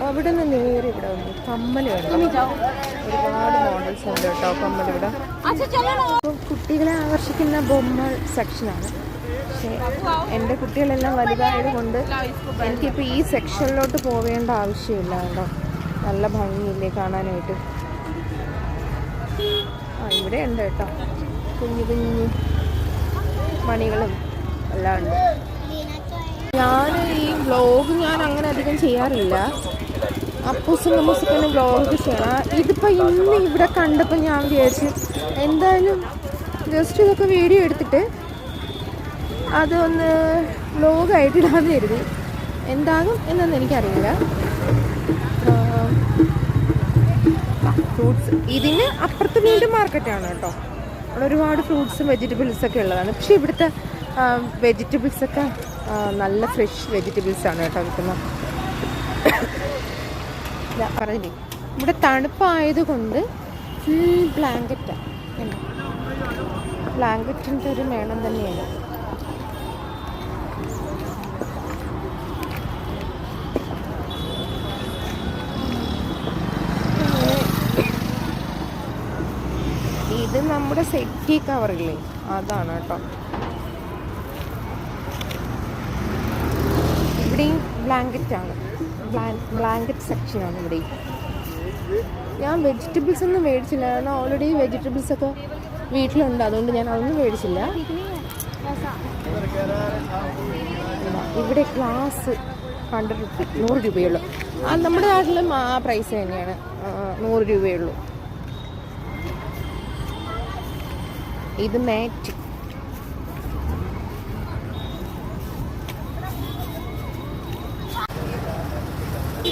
അവിടെ നിന്ന് നേരെ ഇവിടെ വന്നു കമ്മൽ വേണം. ഒരുപാട് മോഡൽസ് ഉണ്ട് കേട്ടോ കമ്മൽ ഇവിടെ. അപ്പോൾ കുട്ടികളെ ആകർഷിക്കുന്ന ബൊമ്മ സെക്ഷനാണ്. പക്ഷേ എൻ്റെ കുട്ടികളെല്ലാം വലുതായത് കൊണ്ട് എനിക്കിപ്പോൾ ഈ സെക്ഷനിലോട്ട് പോവേണ്ട ആവശ്യമില്ല കേട്ടോ. നല്ല ഭംഗിയില്ലേ കാണാനായിട്ട്. ഇവിടെ ഉണ്ട് കേട്ടോ കുഞ്ഞു കുഞ്ഞു മണികളും എല്ലാം ഉണ്ട്. ഞാൻ ഈ വ്ളോഗ് ഞാൻ അങ്ങനെ അധികം ചെയ്യാറില്ല. അപ്പൂസും അമ്മൂസൊക്കെ വ്ളോഗ് ചെയ്യണം. ഇതിപ്പോൾ ഇന്ന് ഇവിടെ കണ്ടപ്പോൾ ഞാൻ വിചാരിച്ചു എന്തായാലും ജസ്റ്റ് ഇതൊക്കെ വീഡിയോ എടുത്തിട്ട് അതൊന്ന് വ്ളോഗായിട്ട് ഇടാമെന്ന് കരുതി. എന്താകും എന്നൊന്നും എനിക്കറിയില്ല. ഫ്രൂട്ട്സ് ഇതിന് അപ്പുറത്ത് വീണ്ടും മാർക്കറ്റാണ് കേട്ടോ. അവിടെ ഒരുപാട് ഫ്രൂട്ട്സും വെജിറ്റബിൾസൊക്കെ ഉള്ളതാണ്. പക്ഷേ ഇവിടുത്തെ വെജിറ്റബിൾസൊക്കെ നല്ല ഫ്രഷ് വെജിറ്റബിൾസാണ് കേട്ടോ വിൽക്കുന്നത്. പറഞ്ഞില്ലേ ഇവിടെ തണുപ്പായതുകൊണ്ട് ഫുൾ ബ്ലാങ്കറ്റാണ്. ബ്ലാങ്കറ്റിൻ്റെ ഒരു മേളം തന്നെയാണ്. ഇത് നമ്മുടെ സെറ്റി കവറില്ലേ അതാണ് കേട്ടോ. ഇവിടെയും ബ്ലാങ്കറ്റാണ്. ബ്ലാങ്കറ്റ് സെക്ഷനാണ് ഇവിടെയും. ഞാൻ വെജിറ്റബിൾസ് ഒന്നും മേടിച്ചില്ല. കാരണം ഓൾറെഡി വെജിറ്റബിൾസൊക്കെ വീട്ടിലുണ്ട്. അതുകൊണ്ട് ഞാൻ അതൊന്നും മേടിച്ചില്ല. ഇവിടെ ഗ്ലാസ് 100 രൂപ 100 രൂപയുള്ളൂ. നമ്മുടെ നാട്ടിലും ആ പ്രൈസ് തന്നെയാണ്. 100 രൂപയുള്ളൂ. ഇത് മാറ്റ്.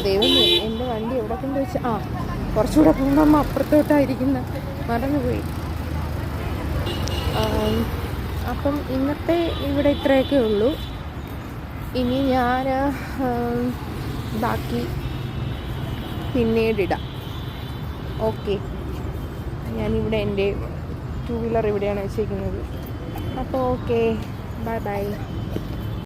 ദൈവമേ എൻ്റെ വണ്ടി എവിടെ കൊണ്ട് വെച്ച് കുറച്ചുകൂടെ പോകുമ്പോൾ അമ്മ അപ്പുറത്തോട്ടായിരിക്കുന്ന മറന്നുപോയി. അപ്പം ഇന്നത്തെ ഇവിടെ ഇത്രയൊക്കെ ഉള്ളൂ. ഇനി ഞാൻ ബാക്കി പിന്നീടിടാം. ഓക്കെ, ഞാനിവിടെ എൻ്റെ 2 വീലർ ഇവിടെയാണ് വെച്ചിരിക്കുന്നത്. അപ്പോൾ ഓക്കെ, ബൈ ബൈ.